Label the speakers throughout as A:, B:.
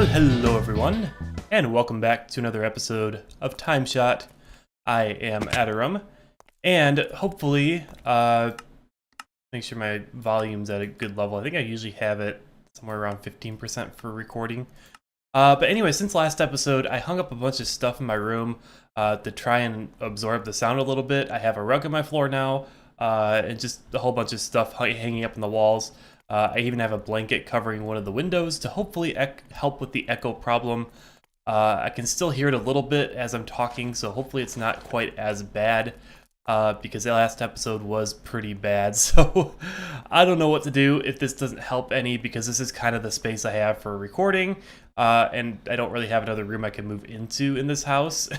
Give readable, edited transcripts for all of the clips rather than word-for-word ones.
A: Well, hello everyone, and welcome back to another episode of TimeShot. I am Atyrum, and hopefully, make sure my volume's at a good level. I think I usually have it somewhere around 15% for recording. But anyway, since last episode, I hung up a bunch of stuff in my room to try and absorb the sound a little bit. I have a rug on my floor now, and just a whole bunch of stuff hanging up in the walls. I even have a blanket covering one of the windows to hopefully help with the echo problem. I can still hear it a little bit as I'm talking, so hopefully it's not quite as bad, because the last episode was pretty bad. So I don't know what to do if this doesn't help any, because this is kind of the space I have for recording, and I don't really have another room I can move into in this house.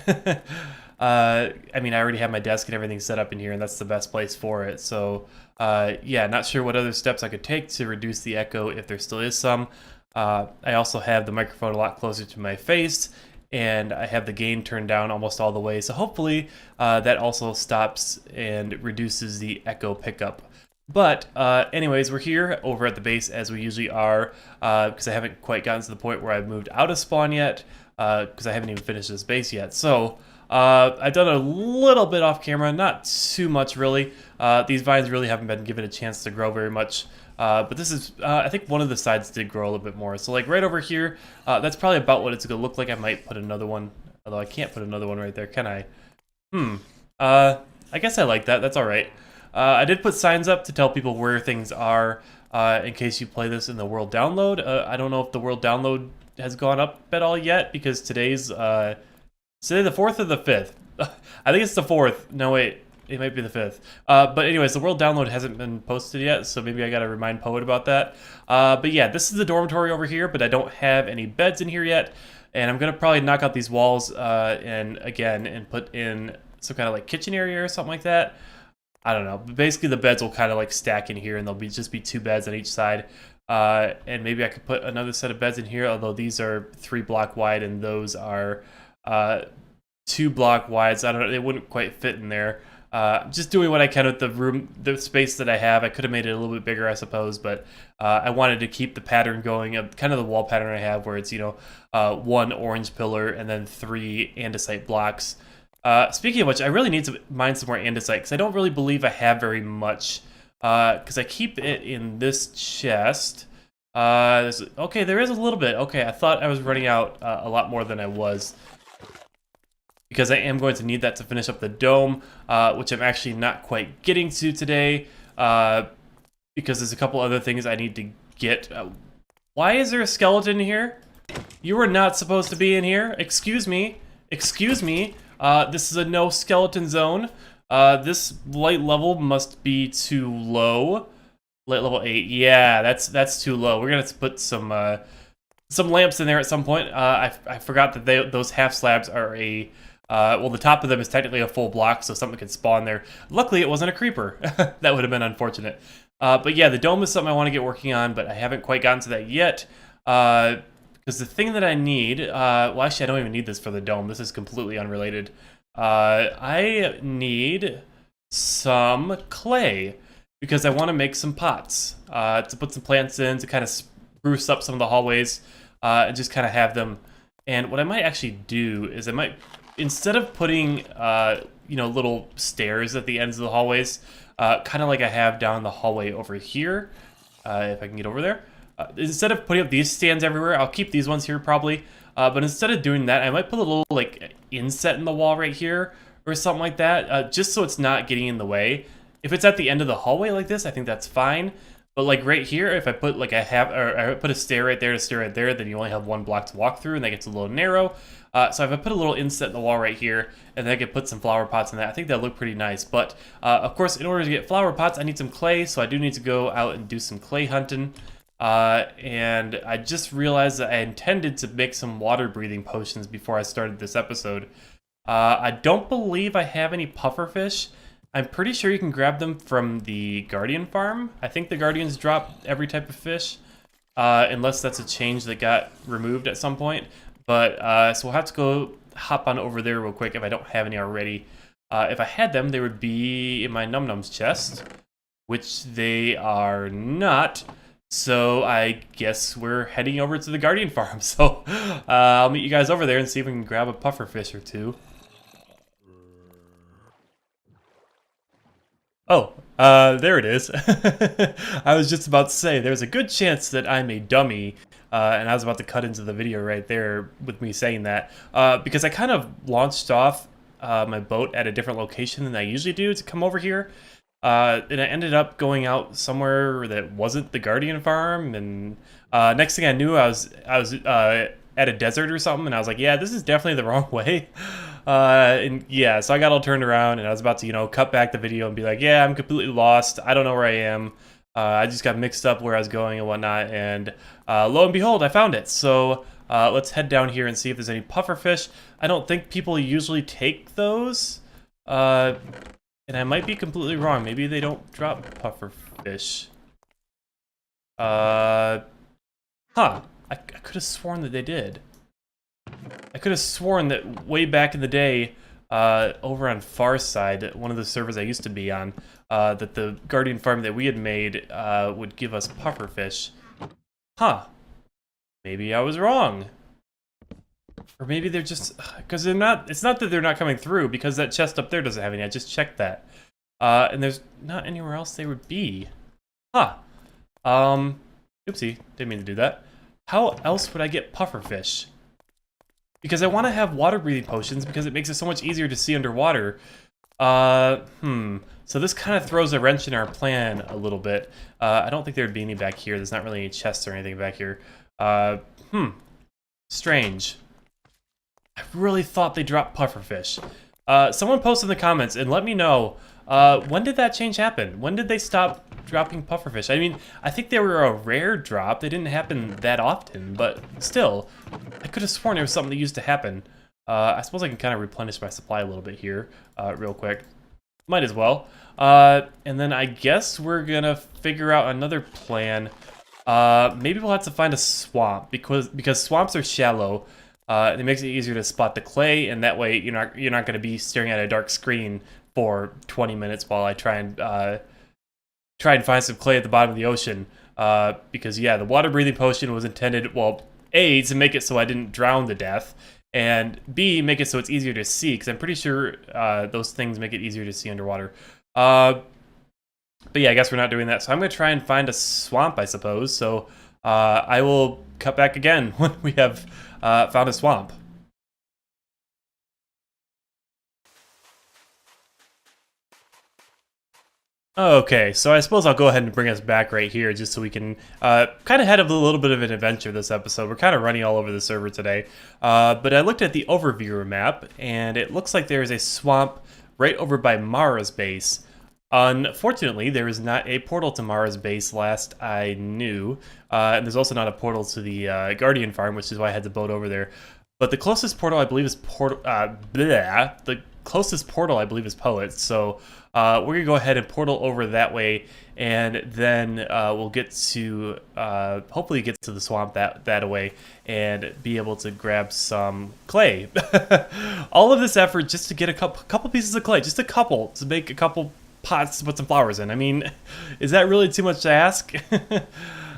A: I mean, I already have my desk and everything set up in here, and that's the best place for it. So yeah, not sure what other steps I could take to reduce the echo if there still is some. I also have the microphone a lot closer to my face, and I have the gain turned down almost all the way. So hopefully that also stops and reduces the echo pickup. But anyways, we're here over at the base as we usually are, because I haven't quite gotten to the point where I've moved out of spawn yet, because I haven't even finished this base yet. So I've done a little bit off camera, not too much really. These vines really haven't been given a chance to grow very much. But this is, I think one of the sides did grow a little bit more. So like right over here, that's probably about what it's going to look like. I might put another one, although I can't put another one right there, can I? I guess I like that. That's all right. I did put signs up to tell people where things are, in case you play this in the world download. I don't know if the world download has gone up at all yet, because today's, today the 4th or the 5th? I think it's the 4th. No, wait. It might be the 5th. But anyways, the world download hasn't been posted yet, so maybe I gotta remind Poet about that. But yeah, this is the dormitory over here, but I don't have any beds in here yet. And I'm gonna probably knock out these walls and put in some kind of like kitchen area or something like that. I don't know. But basically, the beds will kind of like stack in here, and there'll be just be 2 beds on each side. And maybe I could put another set of beds in here, although these are 3 block wide and those are 2 block wide, so I don't know, they wouldn't quite fit in there. Just doing what I can with the space that I have. I could have made it a little bit bigger, I suppose, but I wanted to keep the pattern going, kind of the wall pattern I have, where it's, you know, 1 orange pillar and then 3 andesite blocks. Speaking of which, I really need to mine some more andesite, because I don't really believe I have very much, because I keep it in this chest. Okay, there is a little bit. Okay, I thought I was running out a lot more than I was, because I am going to need that to finish up the dome, which I'm actually not quite getting to today, because there's a couple other things I need to get. Why is there a skeleton here? You were not supposed to be in here. Excuse me. Excuse me. This is a no skeleton zone. This light level must be too low. Light level 8. Yeah, that's too low. We're gonna have to put some lamps in there at some point. I forgot that those half slabs are a well, the top of them is technically a full block, so something could spawn there. Luckily, it wasn't a creeper. That would have been unfortunate. But yeah, the dome is something I want to get working on, but I haven't quite gotten to that yet. Because the thing that I need, well, actually, I don't even need this for the dome. This is completely unrelated. I need some clay, because I want to make some pots to put some plants in, to kind of spruce up some of the hallways, and just kind of have them. And what I might actually do is I might, instead of putting, you know, little stairs at the ends of the hallways, kind of like I have down the hallway over here, if I can get over there, instead of putting up these stands everywhere, I'll keep these ones here probably, but instead of doing that, I might put a little, like, inset in the wall right here, or something like that, just so it's not getting in the way. If it's at the end of the hallway like this, I think that's fine. But like right here, if I put like I put a stair right there to stair right there, then you only have 1 block to walk through, and that gets a little narrow. So if I put a little inset in the wall right here, and then I could put some flower pots in that, I think that'll look pretty nice. But of course, in order to get flower pots, I need some clay, so I do need to go out and do some clay hunting. And I just realized that I intended to make some water breathing potions before I started this episode. I don't believe I have any pufferfish. I'm pretty sure you can grab them from the Guardian farm. I think the Guardians drop every type of fish, unless that's a change that got removed at some point. But so we'll have to go hop on over there real quick if I don't have any already. If I had them, they would be in my Num Nums chest, which they are not. So I guess we're heading over to the Guardian farm. So I'll meet you guys over there and see if we can grab a pufferfish or two. Oh, there it is. I was just about to say, there's a good chance that I'm a dummy, and I was about to cut into the video right there with me saying that, because I kind of launched off my boat at a different location than I usually do to come over here, and I ended up going out somewhere that wasn't the Guardian farm, and next thing I knew, I was at a desert or something, and I was like, yeah, this is definitely the wrong way. And yeah, so I got all turned around and I was about to, cut back the video and be like, yeah, I'm completely lost. I don't know where I am. I just got mixed up where I was going and whatnot. And lo and behold, I found it. So let's head down here and see if there's any pufferfish. I don't think people usually take those. And I might be completely wrong. Maybe they don't drop pufferfish. Huh. I could have sworn that they did. I could have sworn that way back in the day, over on Farside, one of the servers I used to be on, that the Guardian farm that we had made would give us pufferfish. Huh. Maybe I was wrong. Or maybe they're just... Because they're not... It's not that they're not coming through, because that chest up there doesn't have any. I just checked that. And there's not anywhere else they would be. Huh. Oopsie. Didn't mean to do that. How else would I get pufferfish? Because I want to have water breathing potions because it makes it so much easier to see underwater. So this kind of throws a wrench in our plan a little bit. I don't think there would be any back here. There's not really any chests or anything back here. Strange. I really thought they dropped pufferfish. Someone post in the comments and let me know, when did that change happen? When did they stop dropping pufferfish? I mean, I think they were a rare drop. They didn't happen that often, but still, I could have sworn there was something that used to happen. I suppose I can kind of replenish my supply a little bit here, real quick. Might as well. And then I guess we're gonna figure out another plan. Maybe we'll have to find a swamp because swamps are shallow. It makes it easier to spot the clay, and that way you're not gonna be staring at a dark screen for 20 minutes while I try and find some clay at the bottom of the ocean. Because yeah, the water breathing potion was intended, well, A, to make it so I didn't drown to death, and B, make it so it's easier to see, because I'm pretty sure those things make it easier to see underwater. But yeah, I guess we're not doing that, so I'm going to try and find a swamp, I suppose. So I will cut back again when we have found a swamp. Okay, so I suppose I'll go ahead and bring us back right here just so we can kind of have a little bit of an adventure this episode. We're kind of running all over the server today. But I looked at the overview map, and it looks like there is a swamp right over by Mara's base. Unfortunately, there is not a portal to Mara's base last I knew. And there's also not a portal to the Guardian farm, which is why I had to boat over there. But the closest portal, I believe, is the closest portal, I believe, is Poet. So we're going to go ahead and portal over that way, and then we'll get to, hopefully get to the swamp that way, and be able to grab some clay. All of this effort just to get a couple pieces of clay, just a couple, to make a couple pots to put some flowers in. I mean, is that really too much to ask?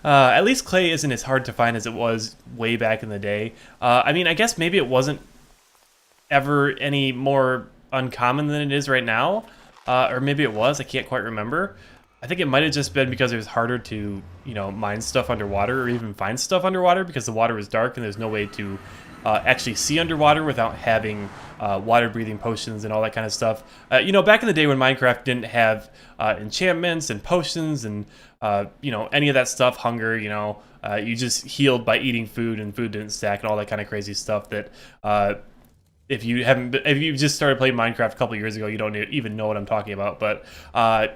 A: At least clay isn't as hard to find as it was way back in the day. I mean, I guess maybe it wasn't ever any more uncommon than it is right now. Or maybe it was, I can't quite remember. I think it might have just been because it was harder to, mine stuff underwater or even find stuff underwater because the water was dark and there's no way to actually see underwater without having water-breathing potions and all that kind of stuff. Back in the day when Minecraft didn't have enchantments and potions and, any of that stuff, hunger, you just healed by eating food and food didn't stack and all that kind of crazy stuff that... if you've just started playing Minecraft a couple years ago, you don't even know what I'm talking about. But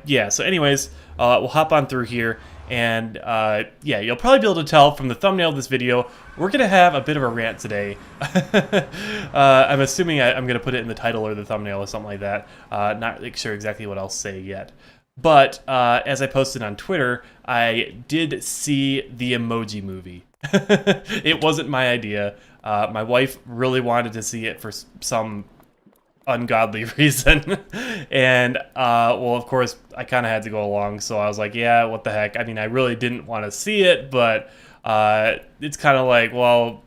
A: yeah, so anyways, we'll hop on through here. And yeah, you'll probably be able to tell from the thumbnail of this video, we're going to have a bit of a rant today. I'm assuming I'm going to put it in the title or the thumbnail or something like that. Not really sure exactly what I'll say yet. But as I posted on Twitter, I did see the Emoji movie. It wasn't my idea. My wife really wanted to see it for some ungodly reason. And well, of course, I kind of had to go along, so I was like, yeah, what the heck. I mean, I really didn't want to see it, but it's kind of like, well,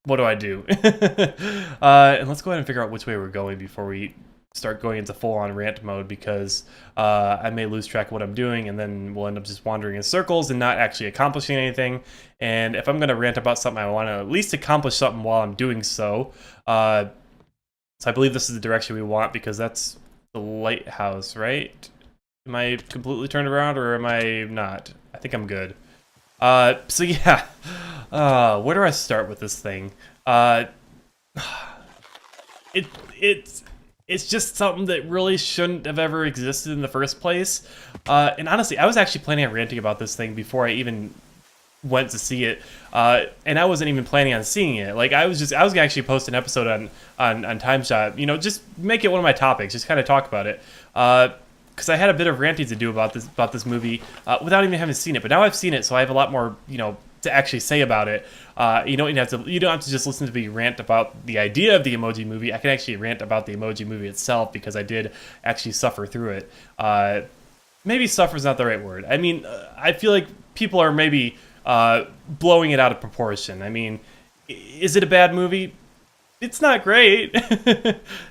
A: what do I do? And let's go ahead and figure out which way we're going before we start going into full-on rant mode, because I may lose track of what I'm doing, and then we'll end up just wandering in circles and not actually accomplishing anything. And if I'm going to rant about something, I want to at least accomplish something while I'm doing so. So I believe this is the direction we want, because that's the lighthouse, right? Am I completely turned around, or am I not? I think I'm good. So yeah, where do I start with this thing? It's just something that really shouldn't have ever existed in the first place. And honestly, I was actually planning on ranting about this thing before I even went to see it, and I wasn't even planning on seeing it. Like, I was gonna actually post an episode on TimeShot, you know, just make it one of my topics, just kind of talk about it, because I had a bit of ranting to do about this movie without even having seen it. But now I've seen it, so I have a lot more, you know, to actually say about it. You don't have to just listen to me rant about the idea of the Emoji movie. I can actually rant about the Emoji movie itself, because I did actually suffer through it. Maybe suffer is not the right word. I mean, I feel like people are maybe blowing it out of proportion. I mean, is it a bad movie? It's not great.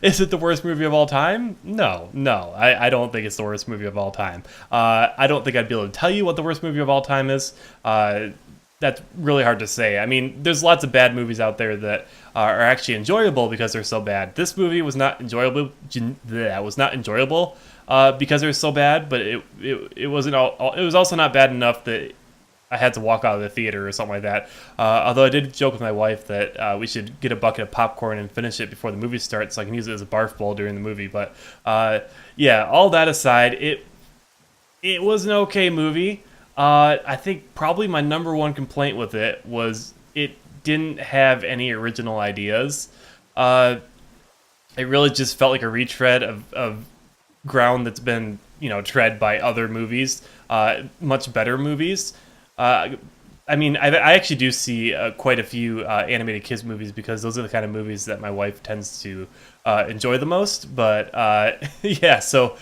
A: Is it the worst movie of all time? No, I don't think it's the worst movie of all time. I don't think I'd be able to tell you what the worst movie of all time is. That's really hard to say. I mean, there's lots of bad movies out there that are actually enjoyable because they're so bad. This movie was not enjoyable. Because it was so bad, but it wasn't all. It was also not bad enough that I had to walk out of the theater or something like that. Although I did joke with my wife that we should get a bucket of popcorn and finish it before the movie starts, so I can use it as a barf bowl during the movie. But yeah, all that aside, it was an okay movie. I think probably my number one complaint with it was it didn't have any original ideas. It really just felt like a retread of ground that's been, you know, tread by other movies, much better movies. I mean, I actually do see quite a few animated kids movies, because those are the kind of movies that my wife tends to enjoy the most. But yeah, so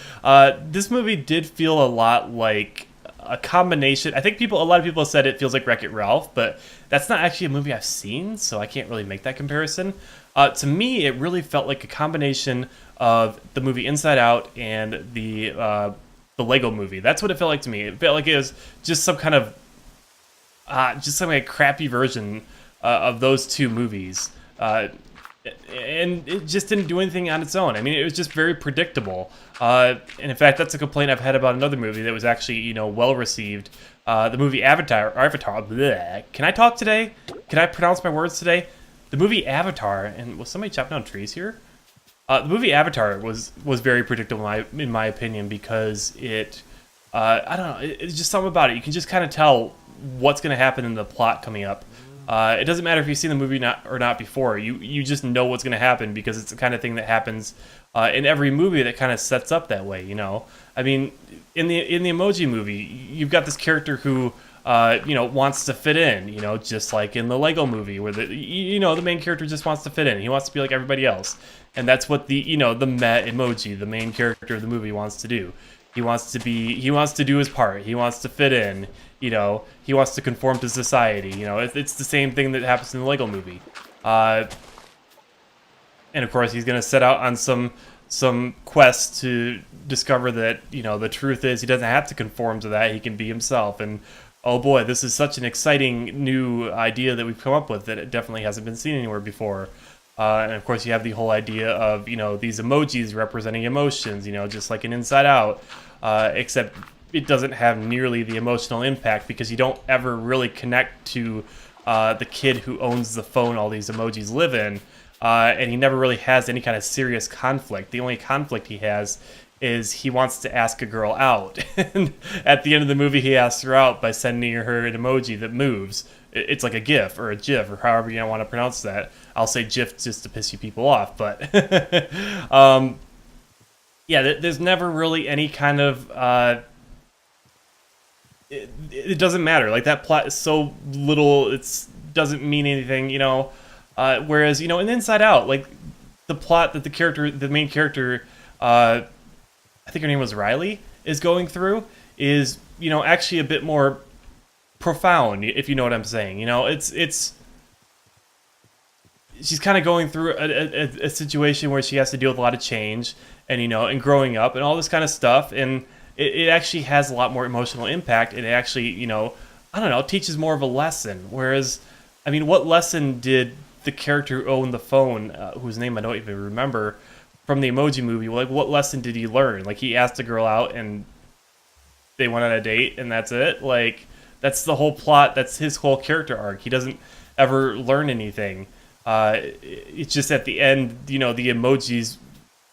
A: this movie did feel a lot like a combination. I think a lot of people said it feels like Wreck-It Ralph, but that's not actually a movie I've seen, so I can't really make that comparison. To me, it really felt like a combination of the movie Inside Out and the Lego Movie. That's what it felt like to me. It felt like it was just some kind of just some like crappy version of those two movies, and it just didn't do anything on its own. I mean, it was just very predictable. And in fact, that's a complaint I've had about another movie that was actually, you know, well received. The movie Avatar. Bleh. Can I talk today? Can I pronounce my words today? The movie Avatar, and was somebody chopping down trees here? The movie Avatar was very predictable in my opinion, because it, I don't know, it's just something about it. You can just kind of tell what's going to happen in the plot coming up. It doesn't matter if you've seen the movie or not before. You just know what's going to happen, because it's the kind of thing that happens in every movie that kind of sets up that way. You know, I mean, in the Emoji movie, you've got this character who you know, wants to fit in. You know, just like in the Lego movie, where the main character just wants to fit in. He wants to be like everybody else, and that's what the Met Emoji, the main character of the movie, wants to do. He wants to do his part. He wants to fit in. You know, he wants to conform to society. You know, it's the same thing that happens in the Lego movie. And of course, he's going to set out on some quest to discover that, you know, the truth is he doesn't have to conform to that. He can be himself. And oh boy, this is such an exciting new idea that we've come up with that it definitely hasn't been seen anywhere before. And of course, you have the whole idea of, you know, these emojis representing emotions, you know, just like in Inside Out, except it doesn't have nearly the emotional impact, because you don't ever really connect to the kid who owns the phone all these emojis live in, and he never really has any kind of serious conflict. The only conflict he has is he wants to ask a girl out, and at the end of the movie he asks her out by sending her an emoji that moves. It's like a GIF or a GIF, or however you want to pronounce that. I'll say GIF just to piss you people off, but yeah, there's never really any kind of it doesn't matter. Like, that plot is so little, it doesn't mean anything, you know. Whereas, you know, in Inside Out, like, the plot that the main character, I think her name was Riley, is going through is, you know, actually a bit more profound, if you know what I'm saying. You know, it's she's kind of going through a situation where she has to deal with a lot of change and, you know, and growing up and all this kind of stuff, and it actually has a lot more emotional impact, and it actually, you know, I don't know, teaches more of a lesson. Whereas, I mean, what lesson did the character who owned the phone, whose name I don't even remember, from the Emoji movie, like, what lesson did he learn? Like, he asked a girl out and they went on a date and that's it? Like, that's the whole plot. That's his whole character arc. He doesn't ever learn anything. It's just at the end, you know, the emojis,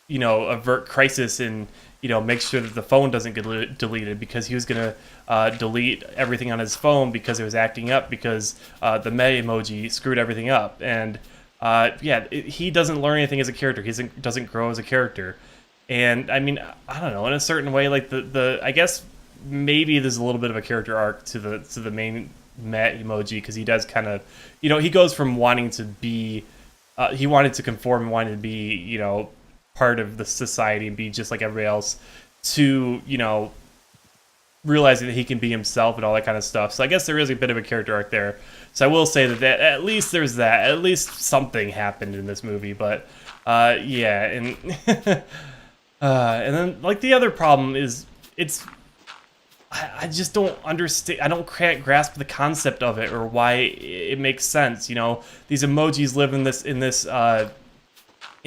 A: you know, avert crisis and, you know, make sure that the phone doesn't get deleted, because he was going to delete everything on his phone because it was acting up, because the May emoji screwed everything up. And he doesn't learn anything as a character. He doesn't grow as a character. And I mean, I don't know, in a certain way, like the I guess maybe there's a little bit of a character arc to the main Matt emoji, because he does kind of, you know, he goes from wanting to be, he wanted to conform and wanted to be, you know, part of the society and be just like everybody else, to, you know, realizing that he can be himself and all that kind of stuff. So I guess there is a bit of a character arc there. So I will say that at least there's that. At least something happened in this movie. But yeah, and and then, like, the other problem is I just don't understand. I can't grasp the concept of it or why it makes sense. You know, these emojis live in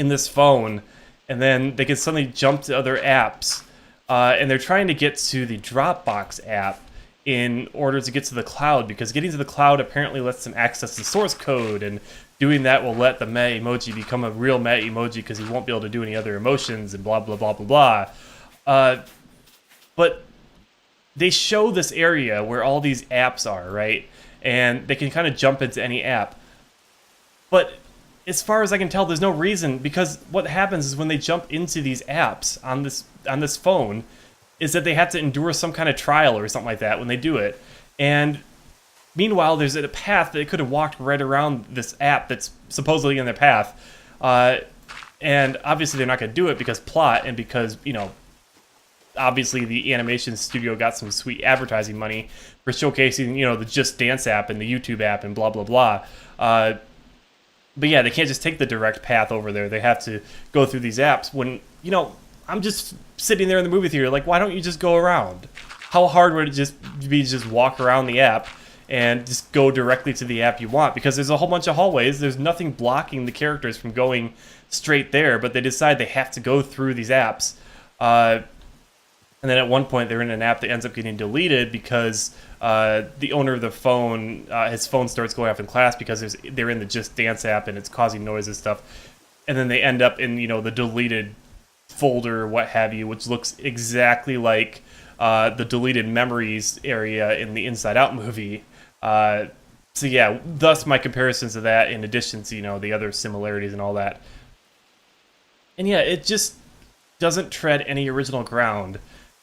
A: this phone, and then they can suddenly jump to other apps, and they're trying to get to the Dropbox app in order to get to the cloud, because getting to the cloud apparently lets them access the source code, and doing that will let the Meh emoji become a real Meh emoji, because he won't be able to do any other emotions and blah blah blah blah blah. But they show this area where all these apps are, right? And they can kind of jump into any app. But as far as I can tell, there's no reason, because what happens is when they jump into these apps on this phone, is that they have to endure some kind of trial or something like that when they do it. And meanwhile, there's a path that they could have walked right around this app that's supposedly in their path. And obviously they're not going to do it because plot, and because, you know, obviously the animation studio got some sweet advertising money for showcasing, you know, the Just Dance app and the YouTube app and blah blah blah. But yeah, they can't just take the direct path over there. They have to go through these apps. When, you know, I'm just sitting there in the movie theater, like, why don't you just go around? How hard would it just be to just walk around the app and just go directly to the app you want? Because there's a whole bunch of hallways. There's nothing blocking the characters from going straight there, but they decide they have to go through these apps. And then at one point, they're in an app that ends up getting deleted because the owner of the phone, his phone starts going off in class because they're in the Just Dance app and it's causing noise and stuff. And then they end up in, you know, the deleted folder, what have you, which looks exactly like the deleted memories area in the Inside Out movie. So yeah, thus my comparisons to that, in addition to, you know, the other similarities and all that. And yeah, it just doesn't tread any original ground.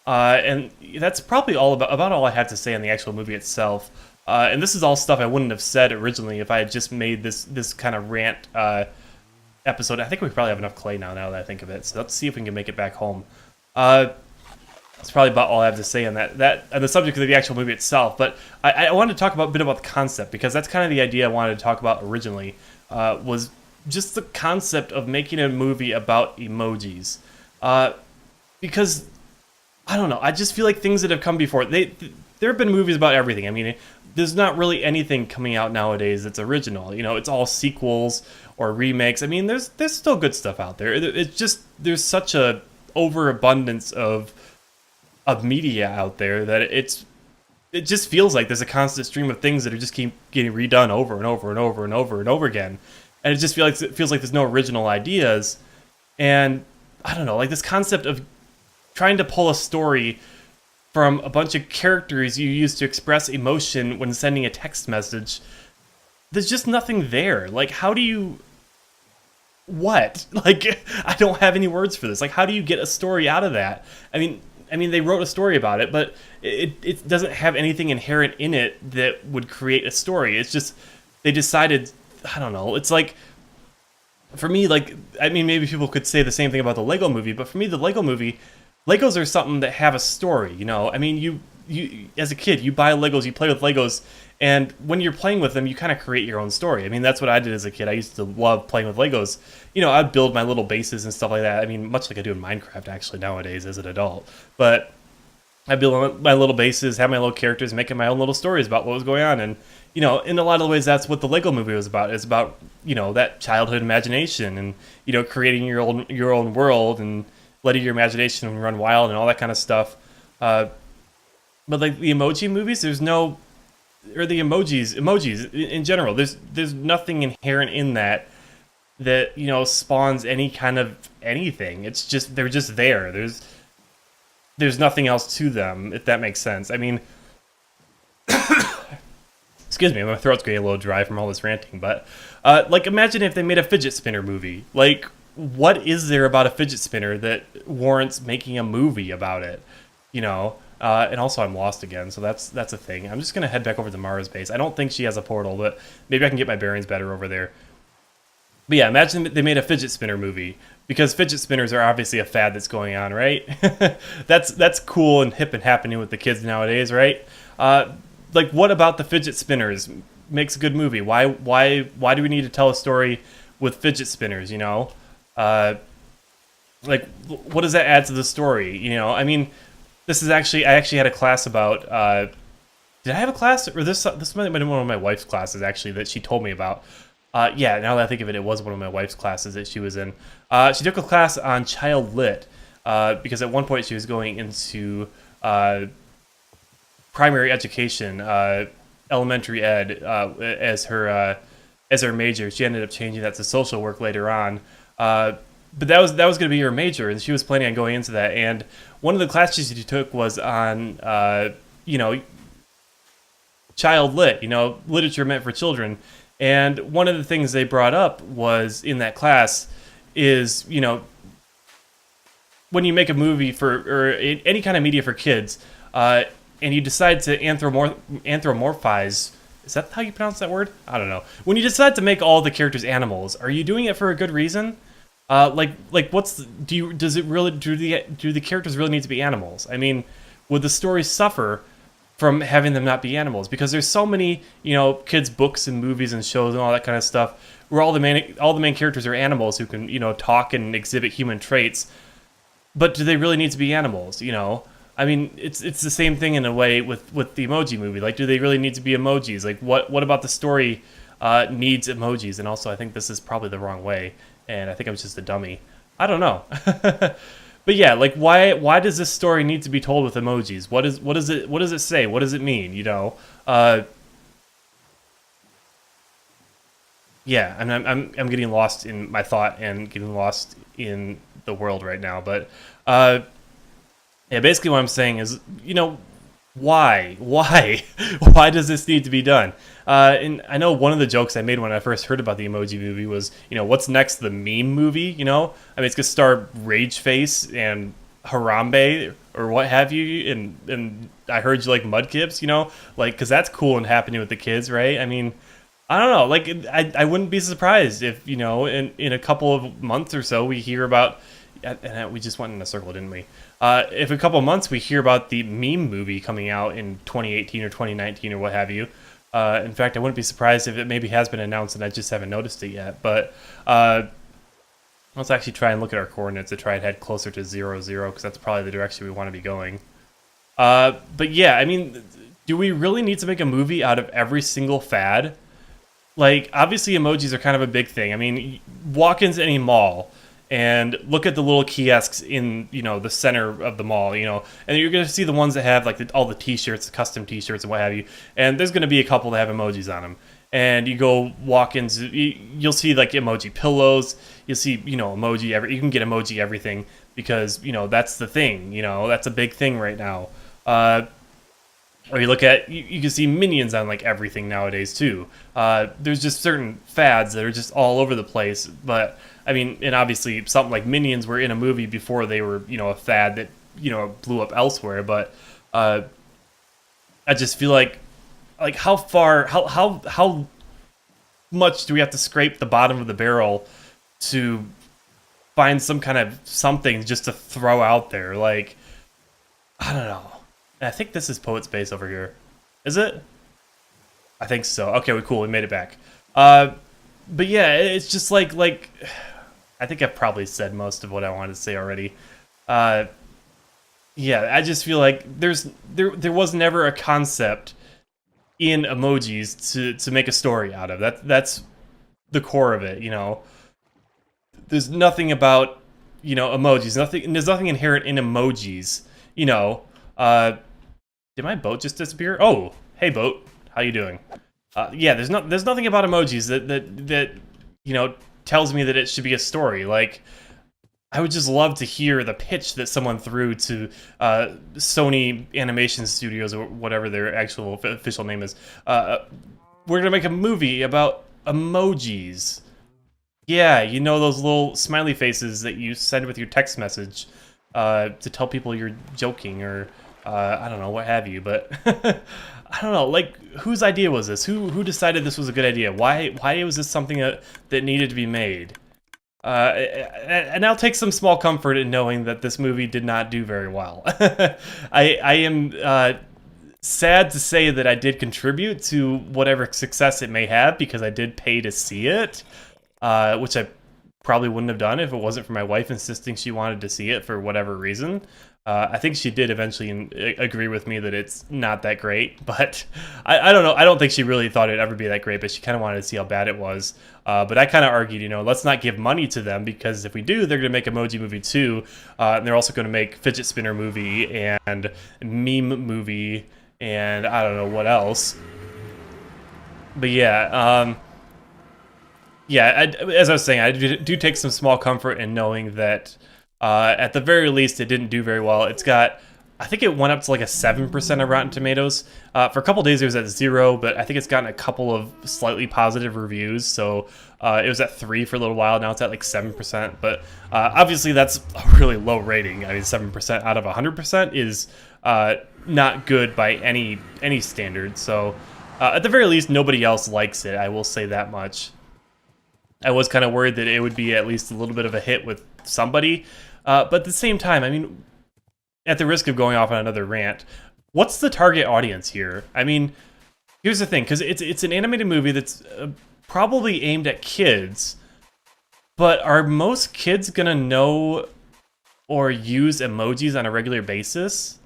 A: And that's probably about all I had to say on the actual movie itself. And this is all stuff I wouldn't have said originally if I had just made this kind of rant episode. I think we probably have enough clay now that I think of it. So let's see if we can make it back home. That's probably about all I have to say on that and the subject of the actual movie itself. But I wanted to talk a bit about the concept, because that's kind of the idea I wanted to talk about originally, was just the concept of making a movie about emojis. Because I don't know, I just feel like things that have come before, there have been movies about everything. I mean, there's not really anything coming out nowadays that's original. You know, it's all sequels or remakes. I mean, there's still good stuff out there. It's just, there's such a overabundance of media out there that it just feels like there's a constant stream of things that are just keep getting redone over and over and over and over and over again. And it just feels like there's no original ideas. And I don't know, like this concept of trying to pull a story from a bunch of characters you use to express emotion when sending a text message. There's just nothing there. Like, how do you... What? Like, I don't have any words for this. Like, how do you get a story out of that? I mean, they wrote a story about it, but it doesn't have anything inherent in it that would create a story. It's just, they decided, I don't know, it's like for me, like, I mean, maybe people could say the same thing about the Lego movie, but for me, the Lego movie, Legos are something that have a story, you know? I mean, you as a kid, you buy Legos, you play with Legos, and when you're playing with them, you kind of create your own story. I mean, that's what I did as a kid. I used to love playing with Legos. You know, I'd build my little bases and stuff like that. I mean, much like I do in Minecraft, actually, nowadays as an adult. But I build my little bases, have my little characters, making my own little stories about what was going on. And, you know, in a lot of ways, that's what the Lego movie was about. It's about, you know, that childhood imagination and, you know, creating your own world and letting your imagination run wild and all that kind of stuff. But like the Emoji movies, there's no, or the emojis in general, there's nothing inherent in that, you know, spawns any kind of anything. It's just, they're just there. There's nothing else to them, if that makes sense. I mean, excuse me, my throat's getting a little dry from all this ranting, but like, imagine if they made a fidget spinner movie. Like, what is there about a fidget spinner that warrants making a movie about it? You know, and also I'm lost again, so that's a thing. I'm just gonna head back over to Mara's base. I don't think she has a portal, but maybe I can get my bearings better over there. But yeah, imagine they made a fidget spinner movie, because fidget spinners are obviously a fad that's going on, right? That's cool and hip and happening with the kids nowadays, right? Like, what about the fidget spinners makes a good movie? Why do we need to tell a story with fidget spinners? You know, like, what does that add to the story? You know, I mean, I actually had a class about. Did I have a class, or this might have been one of my wife's classes actually that she told me about. Yeah, now that I think of it, it was one of my wife's classes that she was in. She took a class on child lit because at one point she was going into primary education, elementary ed as her major. She ended up changing that to social work later on. But that was going to be her major, and she was planning on going into that. And one of the classes she took was on, you know, child lit, you know, literature meant for children. And one of the things they brought up was in that class is, you know, when you make a movie or any kind of media for kids, and you decide to anthropomorphize, is that how you pronounce that word? I don't know. When you decide to make all the characters animals, are you doing it for a good reason? Like do the characters really need to be animals? I mean, would the story suffer from having them not be animals? Because there's so many, you know, kids' books and movies and shows and all that kind of stuff where all the main characters are animals who can, you know, talk and exhibit human traits. But do they really need to be animals? You know, I mean, it's the same thing in a way with the Emoji movie. Like, do they really need to be emojis? Like, what about the story needs emojis? And also, I think this is probably the wrong way, and I think I was just a dummy. I don't know. But yeah, like, why does this story need to be told with emojis? What does it say? What does it mean? You know, yeah, I'm getting lost in my thought and getting lost in the world right now. But yeah, basically what I'm saying is, you know, why why does this need to be done? And I know one of the jokes I made when I first heard about the Emoji movie was, you know, what's next, the meme movie? You know, I mean, it's gonna star Rage Face and Harambe or what have you, and I heard you like Mudkips, you know, like, because that's cool and happening with the kids, right? I mean, I don't know, like, I wouldn't be surprised if, you know, in a couple of months or so we hear about, and we just went in a circle, didn't we? If a couple of months we hear about the meme movie coming out in 2018 or 2019 or what have you. In fact, I wouldn't be surprised if it maybe has been announced and I just haven't noticed it yet. But let's actually try and look at our coordinates to try and head closer to 0, 0, because that's probably the direction we want to be going. But yeah, I mean, do we really need to make a movie out of every single fad? Like, obviously emojis are kind of a big thing. I mean, walk into any mall and look at the little kiosks in, you know, the center of the mall, you know, and you're going to see the ones that have, like, all the t-shirts, custom t-shirts and what have you, and there's going to be a couple that have emojis on them. And you go walk into, you'll see, like, emoji pillows, you'll see, you know, you can get emoji everything, because, you know, that's the thing, you know, that's a big thing right now. Or you look at, you can see minions on, like, everything nowadays too. There's just certain fads that are just all over the place, but I mean, and obviously something like Minions were in a movie before they were, you know, a fad that, you know, blew up elsewhere. But I just feel like how much do we have to scrape the bottom of the barrel to find some kind of something just to throw out there. Like, I don't know. I think this is Poet's Base over here. Is it? I think so. Okay, cool. We made it back. But yeah, it's just like I think I've probably said most of what I wanted to say already. Yeah, I just feel like there was never a concept in emojis to make a story out of. That's the core of it, you know. There's nothing about, you know, emojis. There's nothing inherent in emojis, you know. Did my boat just disappear? Oh, hey boat, how you doing? Yeah, there's nothing about emojis that you know tells me that it should be a story. Like, I would just love to hear the pitch that someone threw to Sony Animation Studios or whatever their actual official name is. We're gonna make a movie about emojis. Yeah, you know those little smiley faces that you send with your text message to tell people you're joking or I don't know, what have you. But I don't know, like, whose idea was this? Who decided this was a good idea? Why was this something that needed to be made? And I'll take some small comfort in knowing that this movie did not do very well. I am sad to say that I did contribute to whatever success it may have because I did pay to see it, which I probably wouldn't have done if it wasn't for my wife insisting she wanted to see it for whatever reason. I think she did eventually agree with me that it's not that great, but I don't know. I don't think she really thought it'd ever be that great, but she kind of wanted to see how bad it was. But I kind of argued, you know, let's not give money to them because if we do, they're going to make Emoji Movie 2, and they're also going to make Fidget Spinner Movie and Meme Movie and I don't know what else. But yeah, as I was saying, I do take some small comfort in knowing that at the very least, it didn't do very well. It's got, I think it went up to like a 7% of Rotten Tomatoes. For a couple days, it was at 0, but I think it's gotten a couple of slightly positive reviews. So it was at 3 for a little while. Now it's at like 7%. But obviously, that's a really low rating. I mean, 7% out of 100% is not good by any standard. So at the very least, nobody else likes it. I will say that much. I was kind of worried that it would be at least a little bit of a hit with somebody. But at the same time, I mean, at the risk of going off on another rant, what's the target audience here? I mean, here's the thing, because it's an animated movie that's probably aimed at kids, but are most kids going to know or use emojis on a regular basis?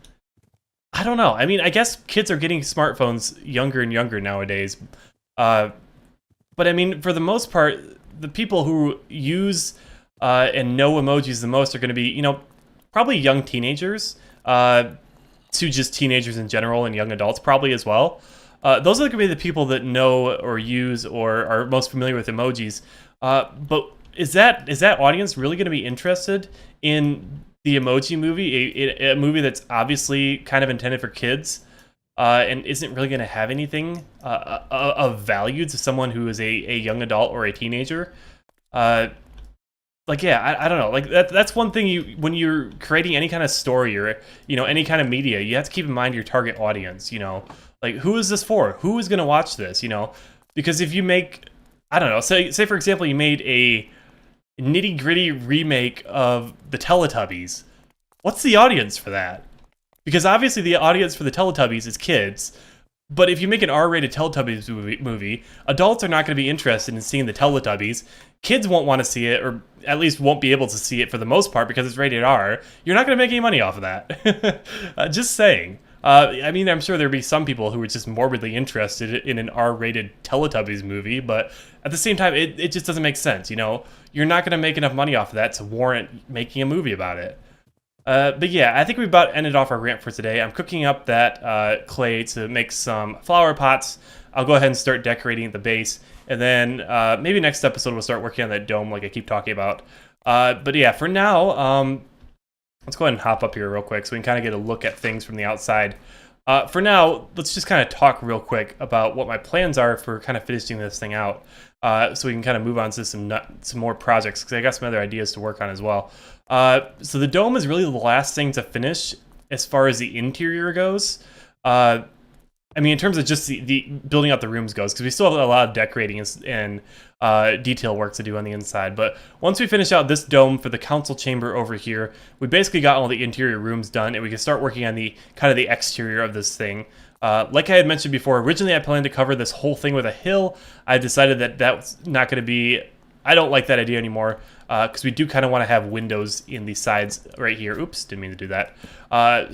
A: I don't know. I mean, I guess kids are getting smartphones younger and younger nowadays. But I mean, for the most part, the people who use and know emojis the most are going to be, you know, probably young teenagers, to just teenagers in general and young adults probably as well. Those are going to be the people that know or use or are most familiar with emojis. But is that audience really going to be interested in the Emoji Movie, a movie that's obviously kind of intended for kids? And isn't really going to have anything of value to someone who is a young adult or a teenager. Like, yeah, I don't know. Like, that's one thing when you're creating any kind of story or, you know, any kind of media, you have to keep in mind your target audience, you know. Like, who is this for? Who is going to watch this, you know? Because if you make, I don't know, say for example, you made a nitty-gritty remake of the Teletubbies. What's the audience for that? Because obviously the audience for the Teletubbies is kids, but if you make an R-rated Teletubbies movie, adults are not going to be interested in seeing the Teletubbies. Kids won't want to see it, or at least won't be able to see it for the most part because it's rated R. You're not going to make any money off of that. Just saying. I mean, I'm sure there'd be some people who are just morbidly interested in an R-rated Teletubbies movie, but at the same time, it just doesn't make sense, you know? You're not going to make enough money off of that to warrant making a movie about it. But yeah, I think we about ended off our rant for today. I'm cooking up that clay to make some flower pots. I'll go ahead and start decorating at the base. And then maybe next episode we'll start working on that dome like I keep talking about. But yeah, for now, let's go ahead and hop up here real quick so we can kind of get a look at things from the outside. For now, let's just kind of talk real quick about what my plans are for kind of finishing this thing out. So we can kind of move on to some more projects because I got some other ideas to work on as well. So the dome is really the last thing to finish as far as the interior goes. I mean, in terms of just the building out the rooms goes, because we still have a lot of decorating and detail work to do on the inside. But once we finish out this dome for the council chamber over here, we basically got all the interior rooms done, and we can start working on the kind of the exterior of this thing. Like I had mentioned before, originally I planned to cover this whole thing with a hill. I decided that that's not going to be... I don't like that idea anymore, because we do kind of want to have windows in the sides right here. Oops, didn't mean to do that.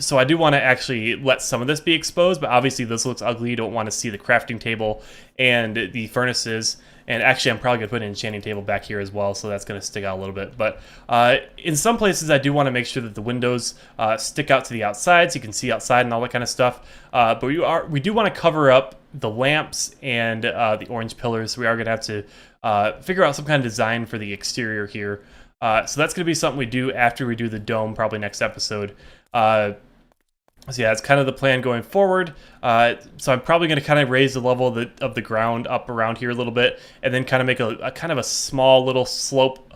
A: So I do want to actually let some of this be exposed, but obviously this looks ugly. You don't want to see the crafting table and the furnaces. And actually, I'm probably going to put an enchanting table back here as well, so that's going to stick out a little bit. But in some places, I do want to make sure that the windows stick out to the outside, so you can see outside and all that kind of stuff. But we do want to cover up the lamps and the orange pillars, so we are going to have to figure out some kind of design for the exterior here. So that's going to be something we do after we do the dome, probably next episode. So yeah, it's kind of the plan going forward. So I'm probably going to kind of raise the level of the ground up around here a little bit, and then kind of make a kind of a small little slope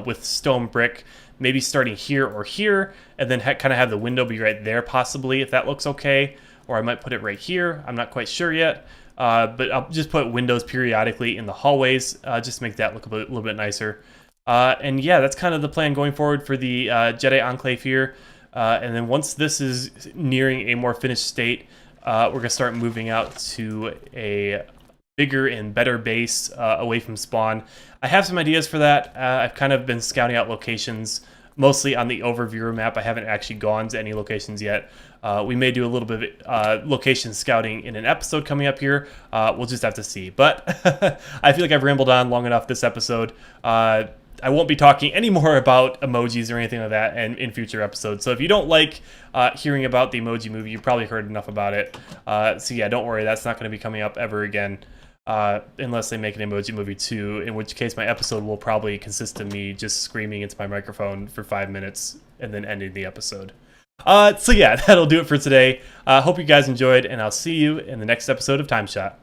A: with stone brick, maybe starting here or here, and then kind of have the window be right there possibly, if that looks okay. Or I might put it right here. I'm not quite sure yet. But I'll just put windows periodically in the hallways, just to make that look a little bit nicer. And yeah, that's kind of the plan going forward for the Jedi Enclave here. And then once this is nearing a more finished state, we're going to start moving out to a bigger and better base away from spawn. I have some ideas for that. I've kind of been scouting out locations, mostly on the overviewer map. I haven't actually gone to any locations yet. We may do a little bit of location scouting in an episode coming up here. We'll just have to see. But I feel like I've rambled on long enough this episode. I won't be talking any more about emojis or anything like that in future episodes. So if you don't like hearing about the Emoji Movie, you've probably heard enough about it. So yeah, don't worry, that's not going to be coming up ever again. Unless they make an Emoji Movie 2, in which case my episode will probably consist of me just screaming into my microphone for 5 minutes and then ending the episode. So yeah, that'll do it for today. Hope you guys enjoyed, and I'll see you in the next episode of TimeShot.